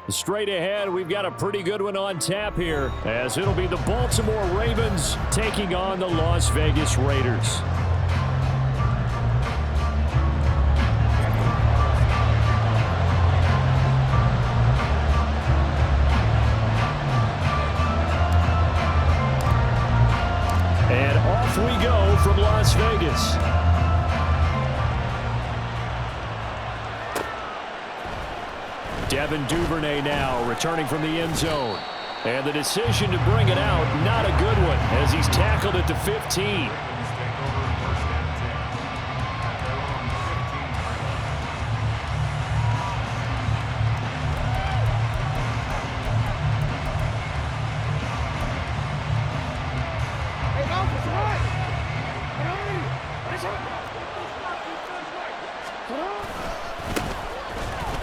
Straight ahead, we've got a pretty good one on tap here, as it'll be the Baltimore Ravens taking on the Las Vegas Raiders. And off we go from Las Vegas. Devin Duvernay now returning from the end zone. And the decision to bring it out, not a good one, as he's tackled at the 15.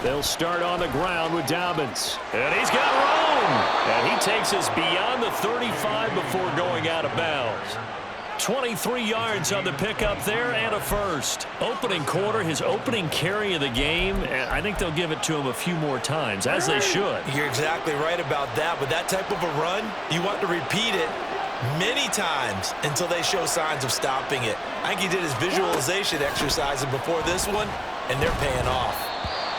They'll start on the ground with Dobbins. And he's got room. And he takes us beyond the 35 before going out of bounds. 23 yards on the pickup there and a first. Opening quarter, his opening carry of the game, and I think they'll give it to him a few more times, as they should. You're exactly right about that. With that type of a run, you want to repeat it many times until they show signs of stopping it. I think he did his visualization exercises before this one, and they're paying off.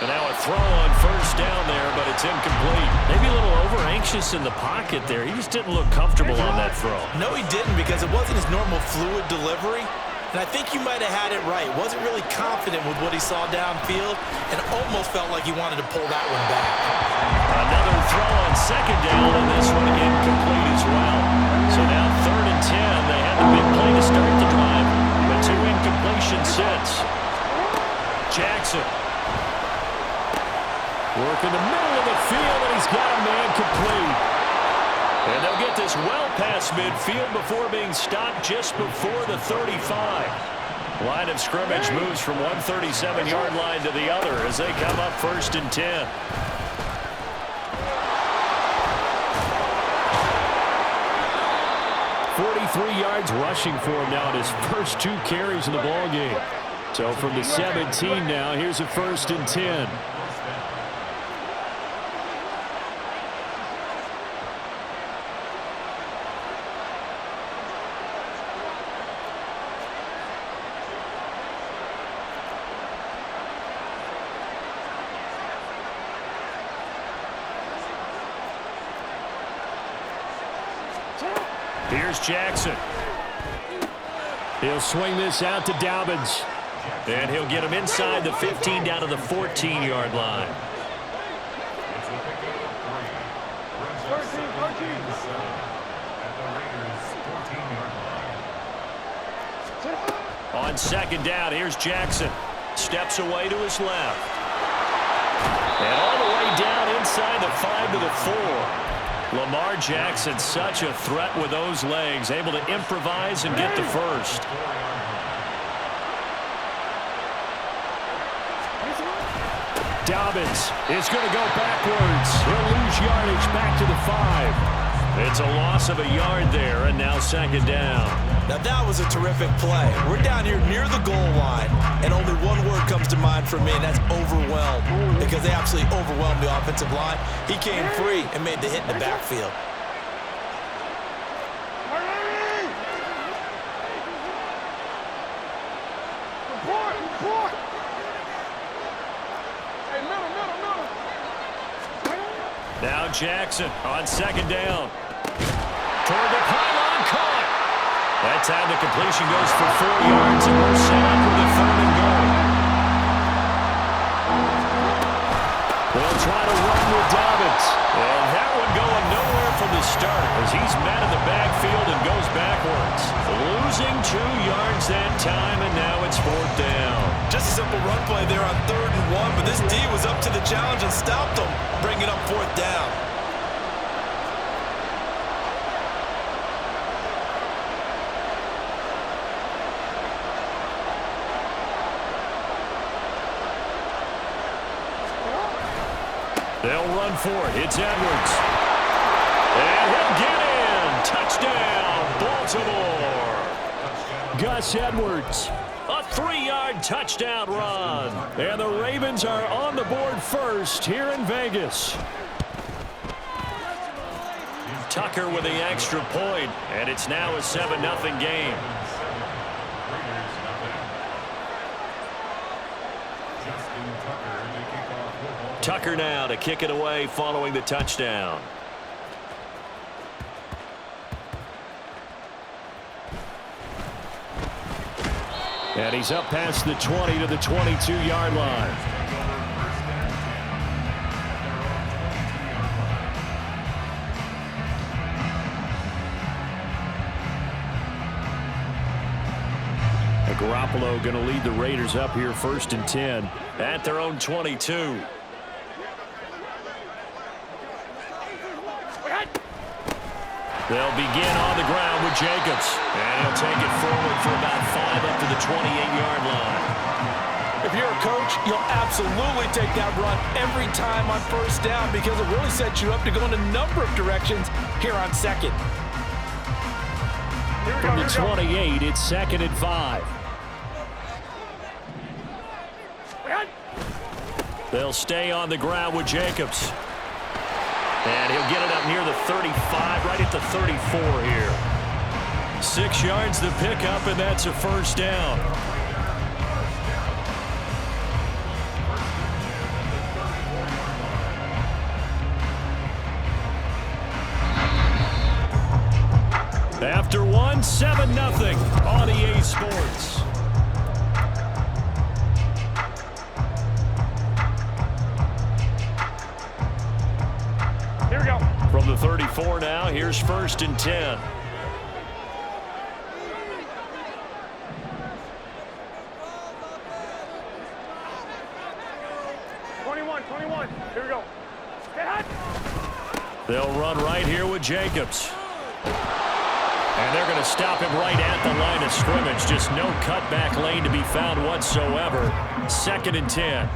And now a throw on first down there, but it's incomplete. Maybe a little over-anxious in the pocket there. He just didn't look comfortable on that throw. No, he didn't, because it wasn't his normal fluid delivery. And I think you might have had it right. Wasn't really confident with what he saw downfield and almost felt like he wanted to pull that one back. Another throw on second down, and this one incomplete as well. So now 3rd and 10. They had the big play to start the drive, but 2 incompletions since. Jackson. Work in the middle of the field, and he's got a man complete. And they'll get this well past midfield before being stopped just before the 35. Line of scrimmage moves from one 37-yard line to the other as they come up 1st and 10. .43 yards rushing for him now in his first 2 carries in the ballgame. So from the 17 now, here's a 1st and 10. Here's Jackson. He'll swing this out to Dobbins. And he'll get him inside the 15 down to the 14-yard line. On 2nd down, here's Jackson. Steps away to his left. And all the way down inside the 5 to the 4. Lamar Jackson, such a threat with those legs, able to improvise and get the first. Dobbins is going to go backwards. He'll lose yardage back to the 5. It's a loss of a yard there, and now 2nd down. Now that was a terrific play. We're down here near the goal line, and only one word comes to mind for me, and that's overwhelmed, because they absolutely overwhelmed the offensive line. He came free and made the hit in the backfield. Now Jackson on 2nd down. Toward the pylon, caught. That time the completion goes for 4 yards, and we're set up with a 3rd and goal. They'll try to run with Dobbins. And that one going nowhere from the start as he's met in the backfield and goes backwards. Losing 2 yards that time, and now it's 4th down. Just a simple run play there on 3rd and 1, but this D was up to the challenge and stopped them, bringing up 4th down. They'll run for it. It's Edwards. And he'll get in. Touchdown, Baltimore. Gus Edwards. A 3-yard touchdown run. And the Ravens are on the board first here in Vegas. Tucker with the extra point, and it's now a 7-0 game. Tucker now to kick it away following the touchdown. And he's up past the 20 to the 22-yard line. And Garoppolo going to lead the Raiders up here 1st and 10 at their own 22. They'll begin on the ground with Jacobs. And he'll take it forward for about 5 up to the 28-yard line. If you're a coach, you'll absolutely take that run every time on 1st down because it really sets you up to go in a number of directions here on 2nd. From the 28, it's 2nd and 5. They'll stay on the ground with Jacobs. And he'll get it up near the 35, right at the 34 here. 6 yards the pickup, and that's a 1st down. After 1, 7-0 on EA Sports. Here we go. From the 34 now, here's 1st and 10. Here we go. Get hot. They'll run right here with Jacobs. And they're going to stop him right at the line of scrimmage. Just no cutback lane to be found whatsoever. 2nd and 10.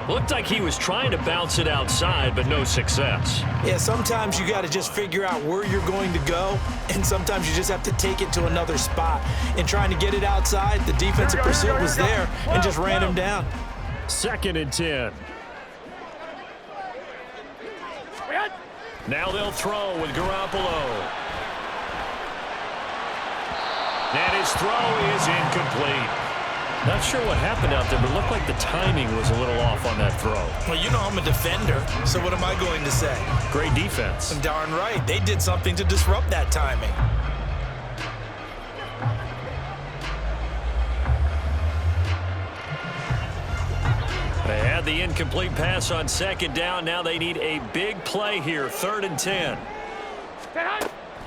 Looked like he was trying to bounce it outside, but no success. Yeah, sometimes you got to just figure out where you're going to go, and sometimes you just have to take it to another spot. In trying to get it outside, the defensive pursuit was there and just ran him down. 2nd and 10. Now they'll throw with Garoppolo. And his throw is incomplete. Not sure what happened out there, but it looked like the timing was a little off on that throw. Well, you know I'm a defender, so what am I going to say? Great defense. Darn right. They did something to disrupt that timing. They had the incomplete pass on 2nd down. Now they need a big play here. 3rd and 10.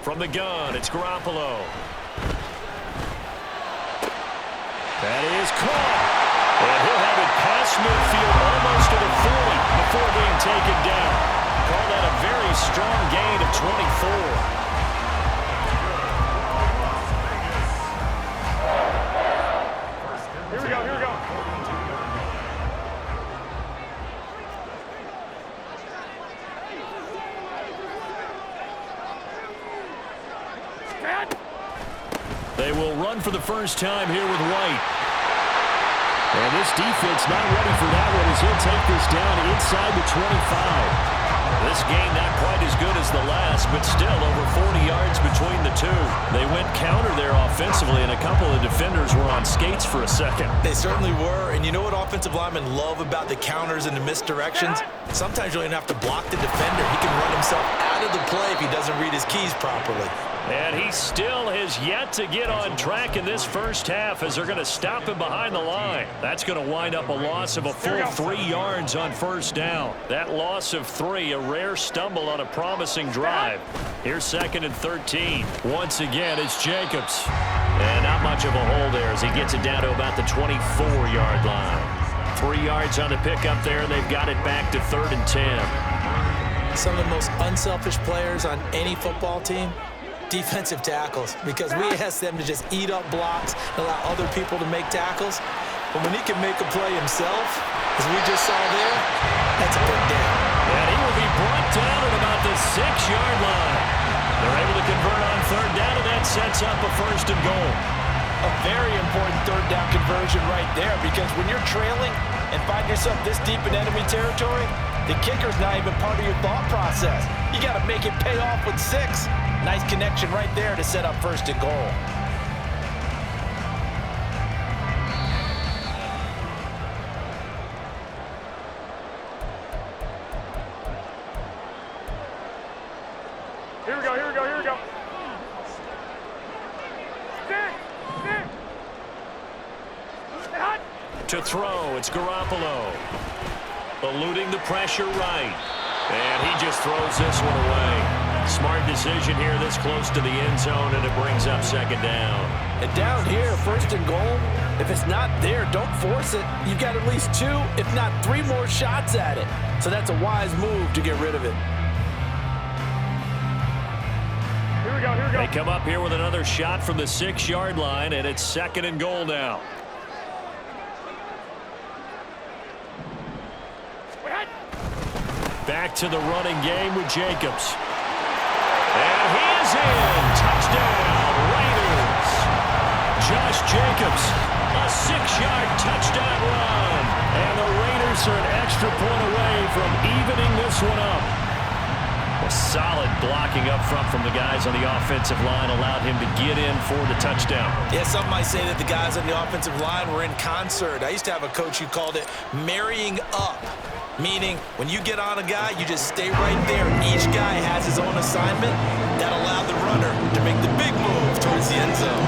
From the gun, it's Garoppolo. That is caught. And he'll have it past midfield almost to the 40 before being taken down. Call that a very strong gain of 24. Here we go. Here we go. They will run for the first time here with White. And this defense not ready for that one as he'll take this down inside the 25. This game not quite as good as the last, but still over 40 yards between the two. They went counter there offensively, and a couple of defenders were on skates for a second. They certainly were, and you know what offensive linemen love about the counters and the misdirections? Sometimes you don't even have to block the defender. He can run himself out of the play if he doesn't read his keys properly. And he still has yet to get on track in this first half as they're going to stop him behind the line. That's going to wind up a loss of a full 3 yards on 1st down. That loss of 3, a rare stumble on a promising drive. Here's 2nd and 13. Once again, it's Jacobs. And not much of a hole there as he gets it down to about the 24-yard line. 3 yards on the pickup there, and they've got it back to 3rd and 10. Some of the most unselfish players on any football team, defensive tackles, because we ask them to just eat up blocks and allow other people to make tackles. But when he can make a play himself, as we just saw there, that's a big down. And he will be brought down at about the 6-yard line. They're able to convert on 3rd down, and that sets up a 1st and goal. A very important 3rd down conversion right there, because when you're trailing and find yourself this deep in enemy territory, The kicker's not even part of your thought process. You got to make it pay off with 6. Nice connection right there to set up 1st and goal. Here we go, here we go, here we go. Stay hot. To throw, it's Garoppolo. Eluding the pressure right. And he just throws this one away. Smart decision here this close to the end zone, and it brings up 2nd down. And down here, 1st and goal, if it's not there, don't force it. You've got at least 2, if not 3 more shots at it. So that's a wise move to get rid of it. Here we go, here we go. They come up here with another shot from the 6-yard line, and it's 2nd and goal now. Back to the running game with Jacobs. And he is in. Touchdown, Raiders. Josh Jacobs, a 6-yard touchdown run. And the Raiders are an extra point away from evening this one up. A solid blocking up front from the guys on the offensive line allowed him to get in for the touchdown. Yeah, some might say that the guys on the offensive line were in concert. I used to have a coach who called it marrying up. Meaning, when you get on a guy, you just stay right there. Each guy has his own assignment. That allowed the runner to make the big move towards the end zone.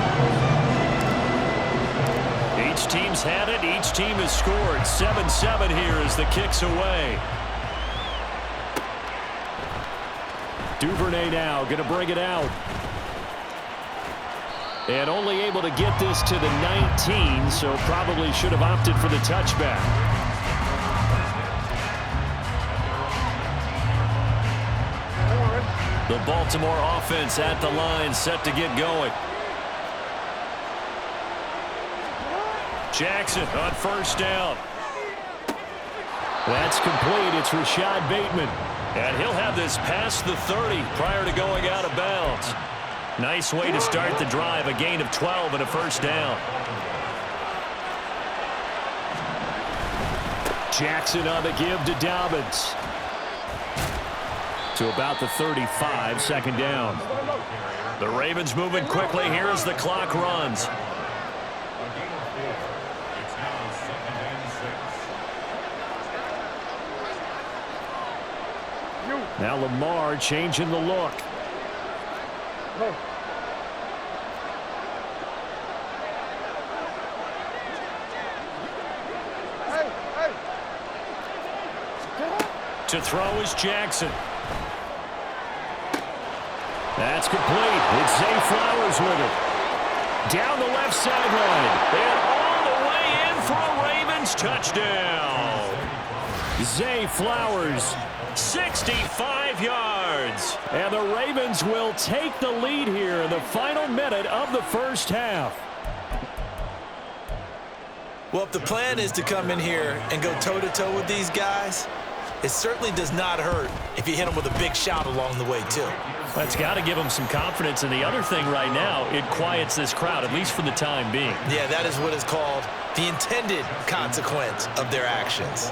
Each team's had it. Each team has scored. 7-7 here as the kick's away. Duvernay now going to bring it out. And only able to get this to the 19, so probably should have opted for the touchback. The Baltimore offense at the line, set to get going. Jackson on 1st down. That's complete. It's Rashad Bateman. And he'll have this past the 30 prior to going out of bounds. Nice way to start the drive. A gain of 12 and a 1st down. Jackson on the give to Dobbins. To about the 35, 2nd down. The Ravens moving quickly here as the clock runs. Now Lamar changing the look. To throw is Jackson. That's complete. It's Zay Flowers with it. Down the left sideline. And all the way in for a Ravens touchdown. Zay Flowers, 65 yards. And the Ravens will take the lead here in the final minute of the 1st half. Well, if the plan is to come in here and go toe-to-toe with these guys, it certainly does not hurt if you hit them with a big shot along the way, too. That's got to give them some confidence. And the other thing right now, it quiets this crowd, at least for the time being. Yeah, that is what is called the intended consequence of their actions.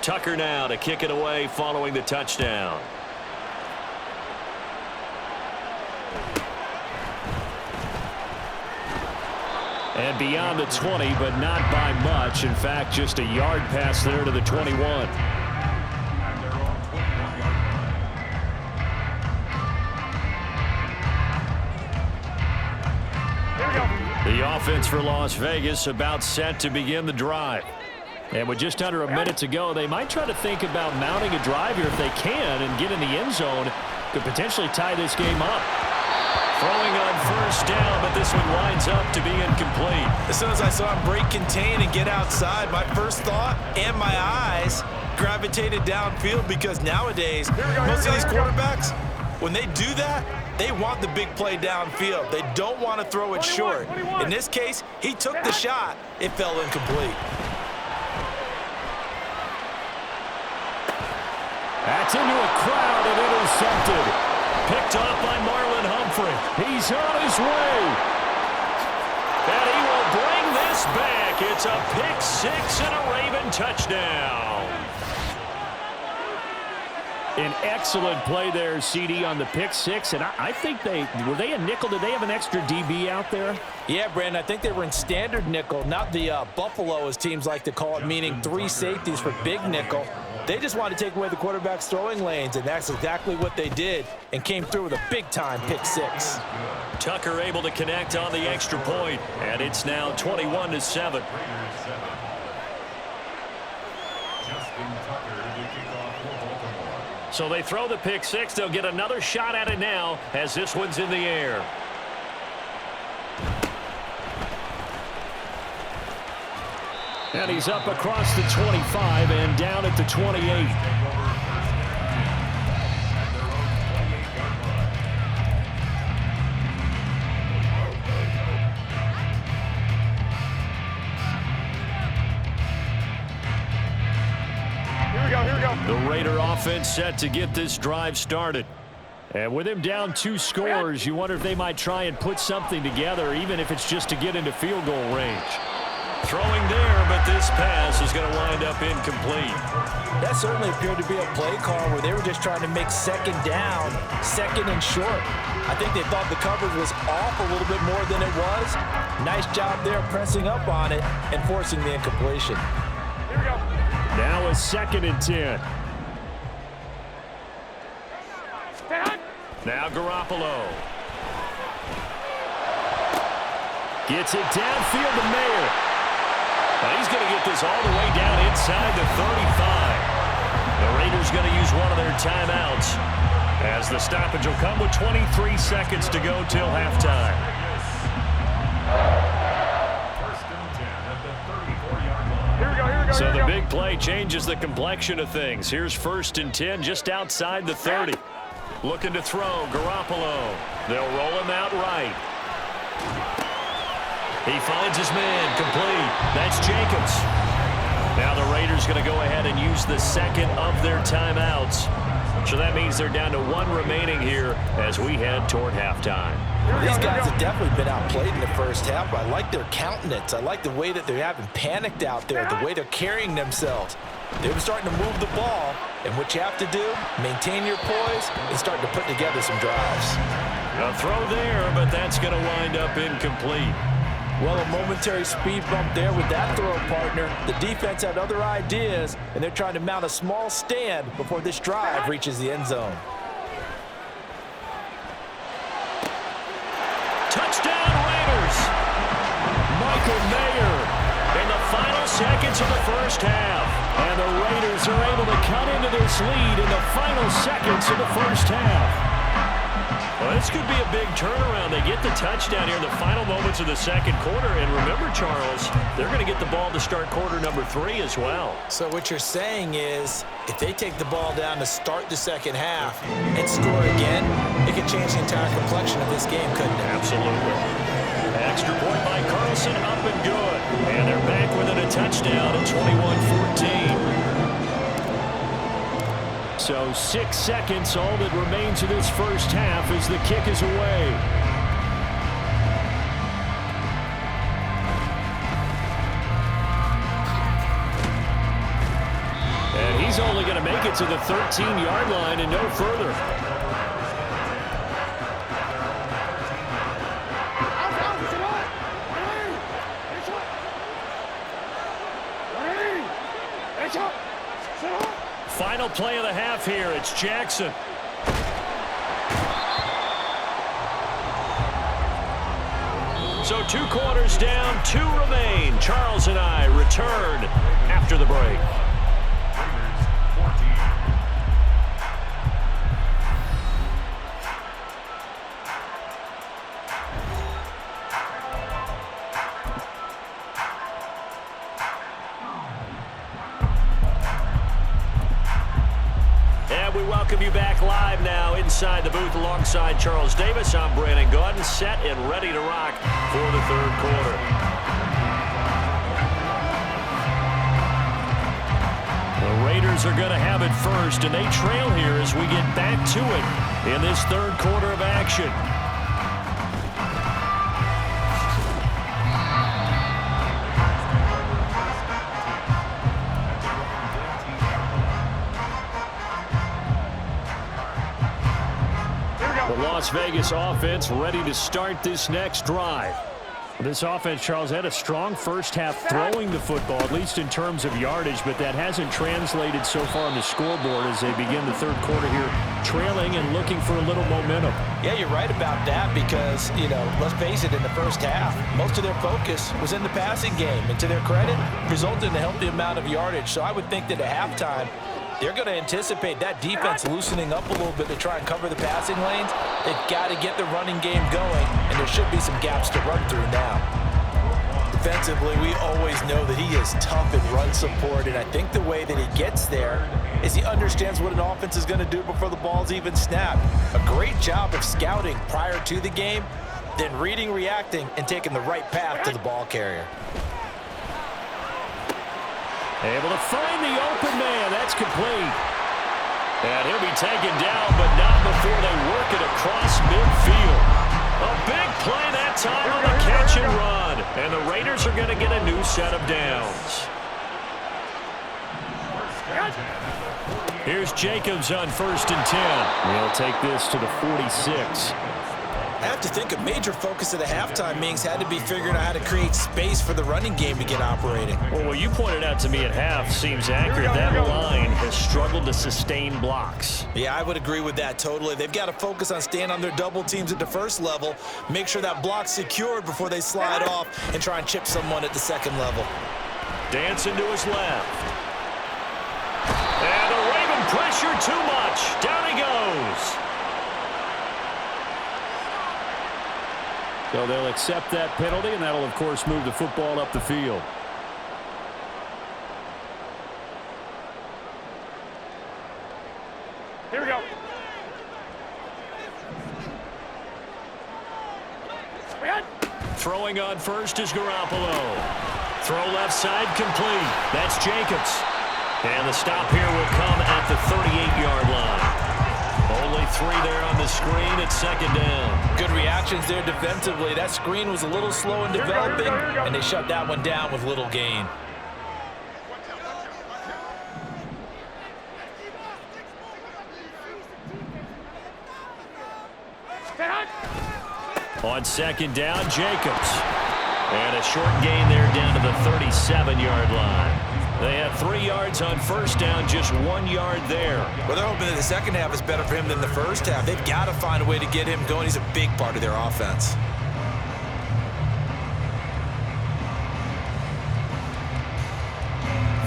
Tucker now to kick it away following the touchdown. And beyond the 20, but not by much. In fact, just a yard pass there to the 21. The offense for Las Vegas about set to begin the drive. And with just under a minute to go, they might try to think about mounting a drive here if they can and get in the end zone to potentially tie this game up. Throwing on 1st down, but this one winds up to be incomplete. As soon as I saw him break contain and get outside, my first thought and my eyes gravitated downfield, because nowadays, most of these quarterbacks, when they do that, they want the big play downfield. They don't want to throw it short. In this case, he took the shot. It fell incomplete. That's into a crowd and intercepted. Picked off by Marlon Humphrey. He's on his way. And he will bring this back. It's a pick six and a Raven touchdown. An excellent play there, CD, on the pick six. And I think were they a nickel? Did they have an extra DB out there? Yeah, Brandon, I think they were in standard nickel, not the Buffalo, as teams like to call it, meaning 3 safeties for big nickel. They just wanted to take away the quarterback's throwing lanes, and that's exactly what they did, and came through with a big-time pick six. Tucker able to connect on the extra point, and it's now 21-7. So they throw the pick six. They'll get another shot at it now as this one's in the air. And he's up across the 25 and down at the 28. Here we go. The Raider offense set to get this drive started. And with him down 2 scores, you wonder if they might try and put something together, even if it's just to get into field goal range. Throwing there, but this pass is going to wind up incomplete. That certainly appeared to be a play call where they were just trying to make second down, second and short. I think they thought the coverage was off a little bit more than it was. Nice job there pressing up on it and forcing the incompletion. Here we go. Now a 2nd and 10. Stay hot. Now Garoppolo. Gets it downfield to Mayer. Now he's going to get this all the way down inside the 35. The Raiders going to use one of their timeouts as the stoppage will come with 23 seconds to go till halftime. Here we go. So the big play changes the complexion of things. Here's 1st and 10 just outside the 30. Looking to throw, Garoppolo. They'll roll him out right. He finds his man, complete. That's Jacobs. Now the Raiders going to go ahead and use the 2nd of their timeouts. So that means they're down to 1 remaining here as we head toward halftime. These guys have definitely been outplayed in the first half, but I like their countenance. I like the way that they haven't panicked out there, the way they're carrying themselves. They were starting to move the ball, and what you have to do, maintain your poise and start to put together some drives. A throw there, but that's going to wind up incomplete. Well, a momentary speed bump there with that throw, partner. The defense had other ideas, and they're trying to mount a small stand before this drive reaches the end zone. Touchdown, Raiders! Michael Mayer in the final seconds of the first half. And the Raiders are able to cut into this lead in the final seconds of the first half. Well, this could be a big turnaround. They get the touchdown here in the final moments of the 2nd quarter. And remember, Charles, they're going to get the ball to start quarter number 3 as well. So what you're saying is, if they take the ball down to start the 2nd half and score again, it could change the entire complexion of this game, couldn't it? Absolutely. Extra point by Carlson, up and good. And they're back within a touchdown at 21-14. So 6 seconds, all that remains of this first half as the kick is away. And he's only going to make it to the 13-yard line and no further. Final play of the half here. It's Jackson. So 2 quarters down, 2 remain. Charles and I return after the break. We welcome you back live now inside the booth alongside Charles Davis. I'm Brandon Gaudin, set and ready to rock for the 3rd quarter. The Raiders are going to have it first, and they trail here as we get back to it in this 3rd quarter of action. Las Vegas offense ready to start this next drive. This offense, Charles, had a strong first half throwing the football, at least in terms of yardage, but that hasn't translated so far on the scoreboard as they begin the third quarter here, trailing and looking for a little momentum. Yeah, you're right about that because, let's face it, in the first half, most of their focus was in the passing game. And to their credit, resulted in a healthy amount of yardage. So I would think that at halftime, they're going to anticipate that defense loosening up a little bit to try and cover the passing lanes. They've got to get the running game going, and there should be some gaps to run through now. Defensively, we always know that he is tough in run support, and I think the way that he gets there is he understands what an offense is going to do before the ball's even snapped. A great job of scouting prior to the game, then reading, reacting, and taking the right path to the ball carrier. Able to find the open man. That's complete. And he'll be taken down, but not before they work it across midfield. A big play that time on the catch and run. And the Raiders are going to get a new set of downs. Here's Jacobs on 1st and 10. He'll take this to the 46. I have to think a major focus of the halftime meetings had to be figuring out how to create space for the running game to get operating. Well, what you pointed out to me at half seems accurate. That line has struggled to sustain blocks. Yeah, I would agree with that totally. They've got to focus on staying on their double teams at the first level, make sure that block's secured before they slide off and try and chip someone at the second level. Dancing to his left. And the Raven pressure too much. Down he goes. So they'll accept that penalty, and that'll, of course, move the football up the field. Here we go. Throwing on first is Garoppolo. Throw left side complete. That's Jacobs. And the stop here will come at the 38-yard line. Only 3 there on the screen at 2nd down. Good reactions there defensively. That screen was a little slow in developing, and they shut that one down with little gain. On 2nd down, Jacobs. And a short gain there down to the 37-yard line. They have 3 yards on 1st down, just 1 yard there. Well, they're hoping that the second half is better for him than the first half. They've got to find a way to get him going. He's a big part of their offense.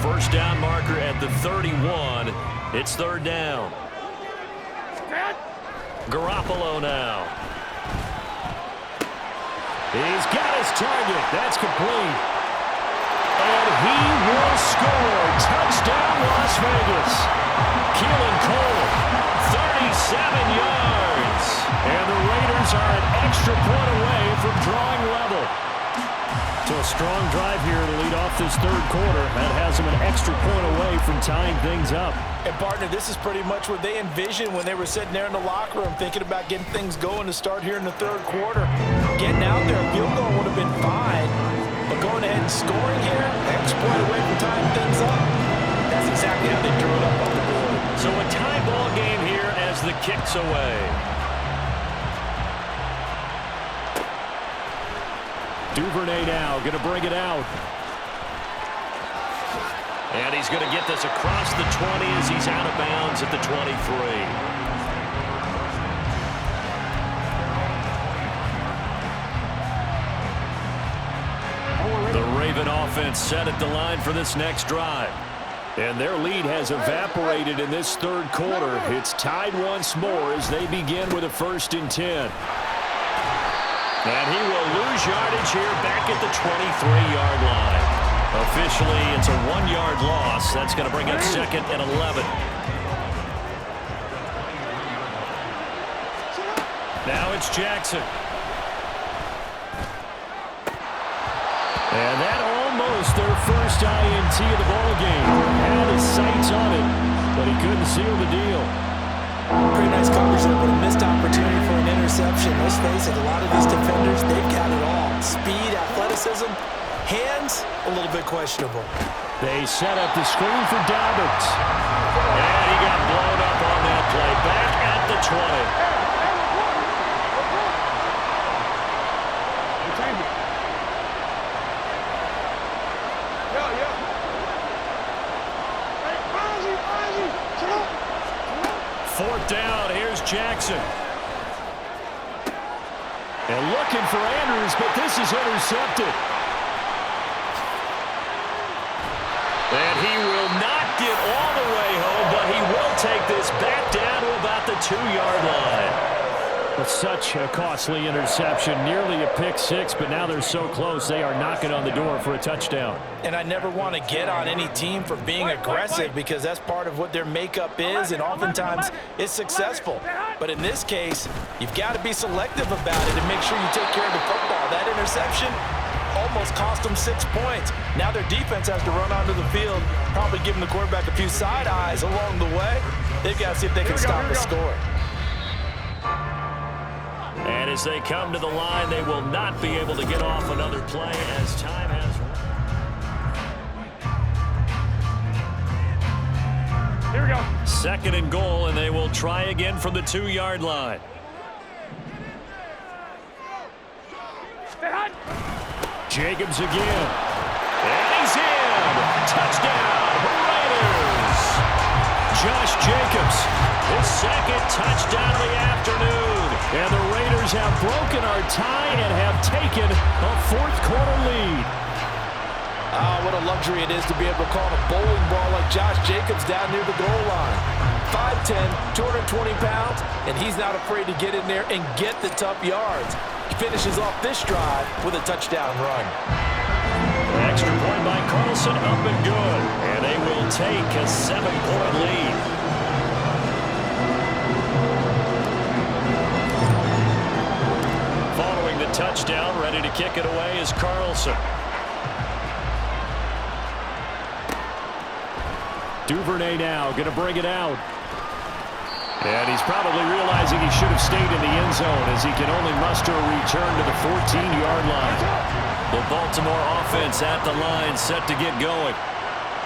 First down marker at the 31. It's 3rd down. Garoppolo now. He's got his target. That's complete. And he will score. Touchdown, Las Vegas. Keelan Cole, 37 yards. And the Raiders are an extra point away from drawing level. So a strong drive here to lead off this third quarter. That has them an extra point away from tying things up. And, partner, this is pretty much what they envisioned when they were sitting there in the locker room thinking about getting things going to start here in the third quarter. Getting out there, a field goal would have been fine. But going ahead and scoring here, extra point away from tying things up, that's exactly how they drew it up on the board. So a tie ball game here as the kick's away. Duvernay now going to bring it out. And he's going to get this across the 20 as he's out of bounds at the 23. The Raven offense set at the line for this next drive. And their lead has evaporated in this third quarter. It's tied once more as they begin with a 1st and 10. And he will lose yardage here back at the 23-yard line. Officially, it's a 1-yard loss. That's going to bring up 2nd and 11. Now it's Jackson. And that almost their first INT of the ballgame. Had his sights on it, but he couldn't seal the deal. Pretty nice coverage there, but a missed opportunity for an interception. Let's face it, a lot of these defenders, they've got it all. Speed, athleticism, hands, a little bit questionable. They set up the screen for Dobbins. And he got blown up on that play. Back at the 20. 4th down. Here's Jackson. And looking for Andrews, but this is intercepted. And he will not get all the way home, but he will take this back down to about the 2-yard line. Such a costly interception, nearly a pick six, but now they're so close they are knocking on the door for a touchdown. And I never want to get on any team for being aggressive because that's part of what their makeup is, and oftentimes it's successful. But in this case, you've got to be selective about it and make sure you take care of the football. That interception almost cost them 6 points. Now their defense has to run onto the field, probably giving the quarterback a few side eyes along the way. They've got to see if they can stop the score. And as they come to the line, they will not be able to get off another play as time has run. Here we go. 2nd and goal, and they will try again from the 2-yard line. Stay hot. Jacobs again. And he's in. Touchdown, Raiders. Josh Jacobs, his 2nd touchdown of the afternoon. And the Raiders have broken our tie and have taken a 4th quarter lead. What a luxury it is to be able to call a bowling ball like Josh Jacobs down near the goal line. 5'10", 220 pounds, and he's not afraid to get in there and get the tough yards. He finishes off this drive with a touchdown run. An extra point by Carlson, up and good. And they will take a 7-point lead. Following the touchdown, ready to kick it away is Carlson. Duvernay now going to bring it out. And he's probably realizing he should have stayed in the end zone as he can only muster a return to the 14-yard line. The Baltimore offense at the line, set to get going.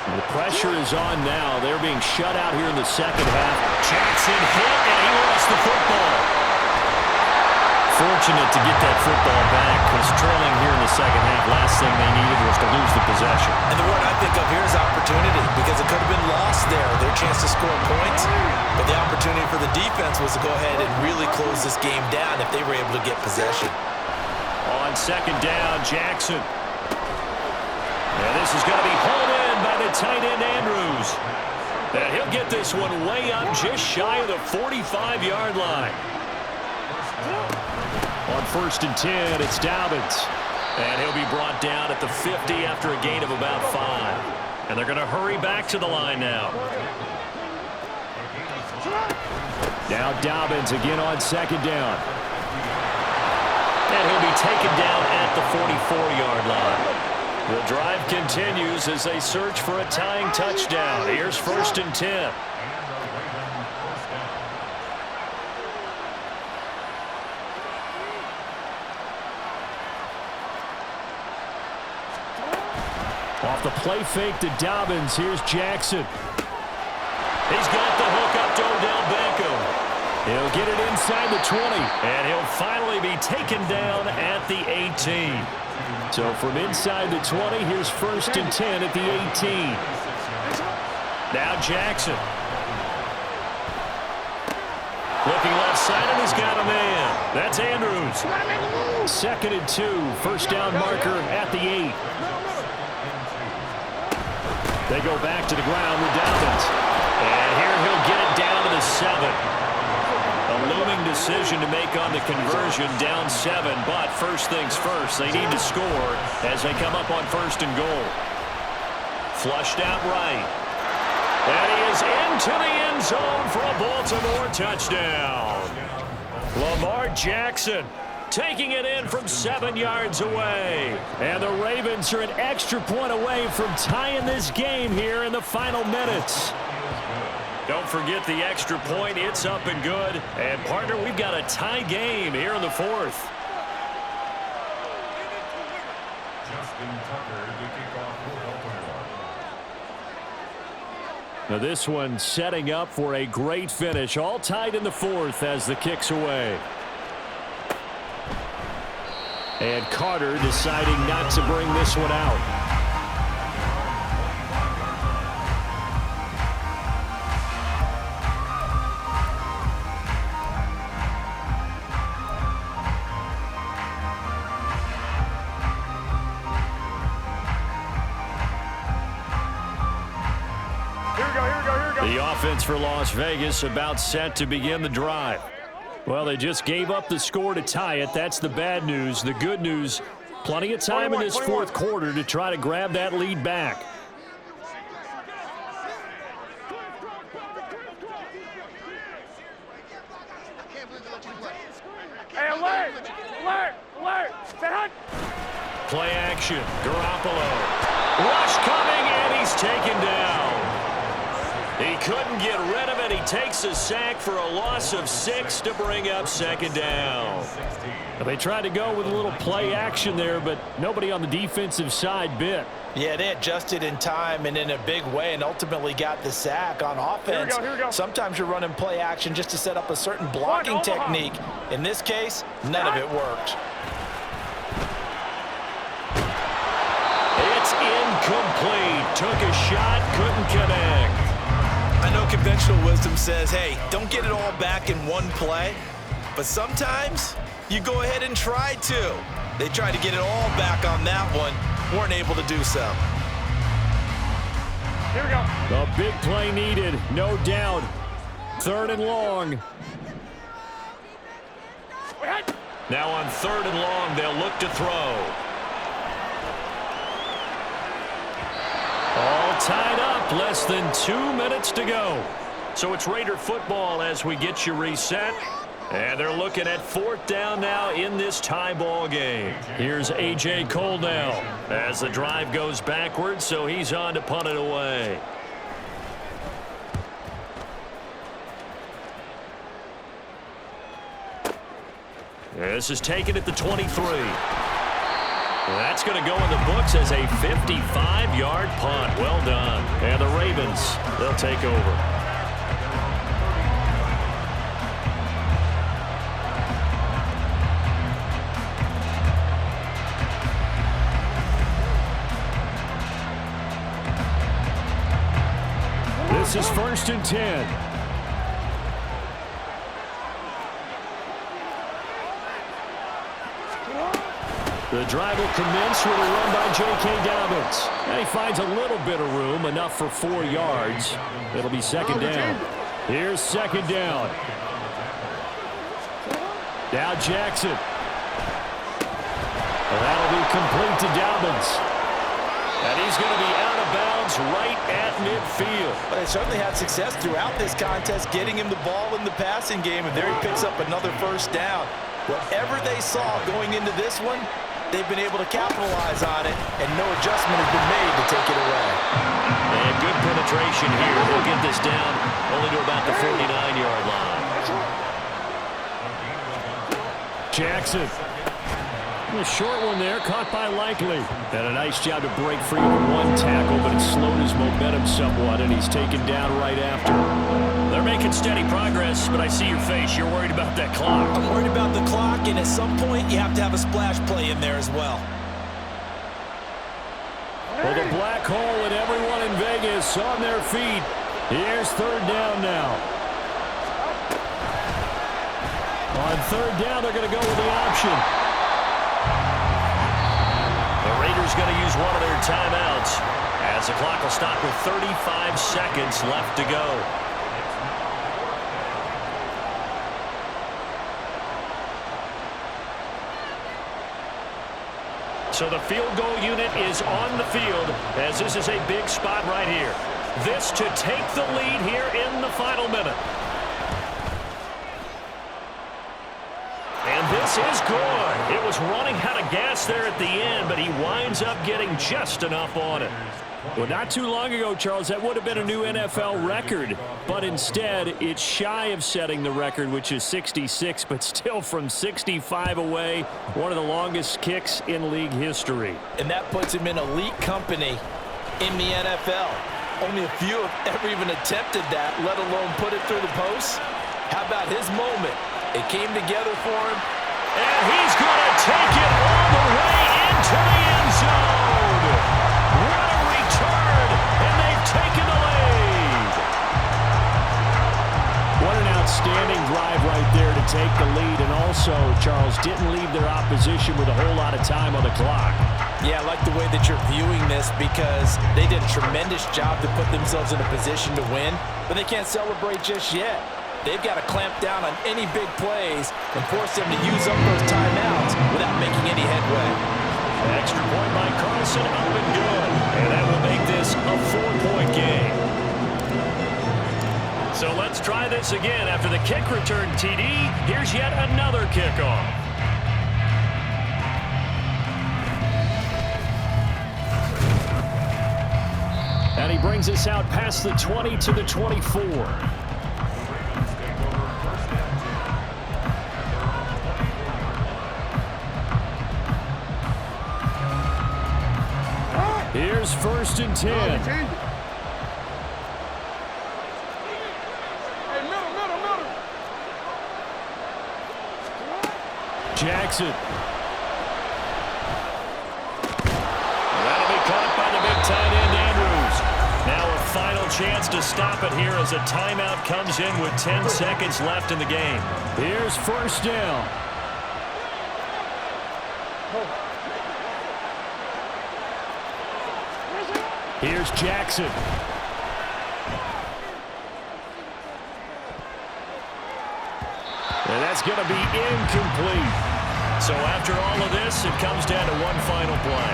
And the pressure is on now. They're being shut out here in the second half. Jackson hit, and he lost the football. Fortunate to get that football back because trailing here in the second half, last thing they needed was to lose the possession. And the word I think of here is opportunity because it could have been lost there, their chance to score points. But the opportunity for the defense was to go ahead and really close this game down if they were able to get possession. On 2nd down, Jackson. And this is going to be hauled in by the tight end, Andrews. And he'll get this one way up just shy of the 45-yard line. On 1st and 10, it's Dobbins. And he'll be brought down at the 50 after a gain of about 5. And they're going to hurry back to the line now. Now Dobbins again on 2nd down. And he'll be taken down at the 44-yard line. The drive continues as they search for a tying touchdown. Here's 1st and 10. Off the play fake to Dobbins. Here's Jackson. He's got the hook up to Odell Beckham. He'll get it inside the 20. And he'll finally be taken down at the 18. So from inside the 20, here's 1st and 10 at the 18. Now Jackson. Looking left side, and he's got a man. That's Andrews. 2nd and 2. 1st down marker at the 8. They go back to the ground with Dobbins. And here he'll get it down to the 7. A looming decision to make on the conversion, down 7. But first things first, they need to score as they come up on 1st and goal. Flushed out right. And he is into the end zone for a Baltimore touchdown. Lamar Jackson taking it in from 7 yards away. And the Ravens are an extra point away from tying this game here in the final minutes. Don't forget the extra point. It's up and good. And, partner, we've got a tie game here in the 4th. Now this one setting up for a great finish. All tied in the 4th as the kick's away. And Carter deciding not to bring this one out. The offense for Las Vegas about set to begin the drive. Well, they just gave up the score to tie it. That's the bad news. The good news, plenty of time in this fourth quarter to try to grab that lead back. Hey, alert! Alert! Alert! Set hunt! Play action. Garoppolo. Rush coming, and he's taken down. He couldn't get rid of it. He takes a sack for a loss of 6 to bring up second down. They tried to go with a little play action there, but nobody on the defensive side bit. Yeah, they adjusted in time and in a big way and ultimately got the sack on offense. Here we go. Sometimes you're running play action just to set up a certain blocking technique. In this case, none of it worked. It's incomplete. Took a shot, couldn't connect. I know conventional wisdom says, hey, don't get it all back in one play. But sometimes you go ahead and try to. They tried to get it all back on that one. Weren't able to do so. Here we go. A big play needed, no doubt. 3rd and long. Now on 3rd and long, they'll look to throw. All tied up, less than 2 minutes to go. So it's Raider football as we get you reset. And they're looking at 4th down now in this tie ball game. Here's A.J. Cole now as the drive goes backwards, so he's on to punt it away. This is taken at the 23. That's going to go in the books as a 55-yard punt. Well done. And the Ravens, they'll take over. This is 1st and 10. The drive will commence with a run by J.K. Dobbins. And he finds a little bit of room, enough for 4 yards. It'll be 2nd down. Here's 2nd down. Now Jackson. That'll be complete to Dobbins. And he's going to be out of bounds right at midfield. But they certainly had success throughout this contest, getting him the ball in the passing game, and there he picks up another 1st down. Whatever they saw going into this one, they've been able to capitalize on it, and no adjustment has been made to take it away. And good penetration here. They'll get this down only to about the 49-yard line. Jackson. A short one there, caught by Likely. And a nice job to break free with 1 tackle, but it slowed his momentum somewhat, and he's taken down right after. They're making steady progress, but I see your face. You're worried about that clock. I'm worried about the clock, and at some point, you have to have a splash play in there as well. Well, the black hole and everyone in Vegas on their feet. Here's 3rd down now. On 3rd down, they're going to go with the option. The Raiders going to use one of their timeouts as the clock will stop with 35 seconds left to go. So the field goal unit is on the field as this is a big spot right here. This to take the lead here in the final minute. And this is good. It was running out of gas there at the end, but he winds up getting just enough on it. Well, not too long ago, Charles, that would have been a new NFL record. But instead, it's shy of setting the record, which is 66, but still from 65 away, one of the longest kicks in league history. And that puts him in elite company in the NFL. Only a few have ever even attempted that, let alone put it through the post. How about his moment? It came together for him. And he's going to take it all the way into the end zone. What a return, and they've taken the lead. What an outstanding drive right there to take the lead. And also, Charles, didn't leave their opposition with a whole lot of time on the clock. Yeah, I like the way that you're viewing this because they did a tremendous job to put themselves in a position to win, but they can't celebrate just yet. They've got to clamp down on any big plays and force them to use up those timeouts without making any headway. Extra point by Carlson, up and good. And that will make this a 4-point game. So let's try this again. After the kick return TD, here's yet another kickoff. And he brings us out past the 20 to the 24. Here's 1st and 10. Jackson. That'll be caught by the big tight end, Andrews. Now a final chance to stop it here as a timeout comes in with 10 seconds left in the game. Here's 1st down. Here's Jackson. And that's going to be incomplete. So after all of this, it comes down to one final play.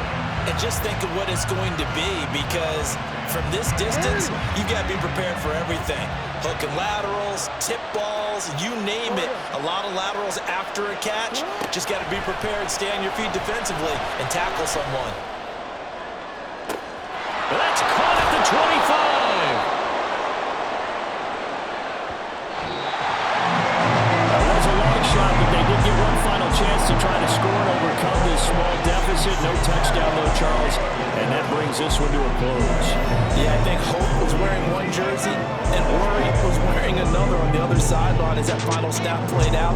And just think of what it's going to be, because from this distance, you've got to be prepared for everything. Hook and laterals, tip balls, you name it. A lot of laterals after a catch. Just got to be prepared, stay on your feet defensively, and tackle someone. That's caught at the 25. That was a long shot, but they did get one final chance to try to score and overcome this small deficit. No touchdown, though, Charles. And that brings this one to a close. Yeah, I think Hope was wearing one jersey and Worry was wearing another on the other sideline as that final snap played out.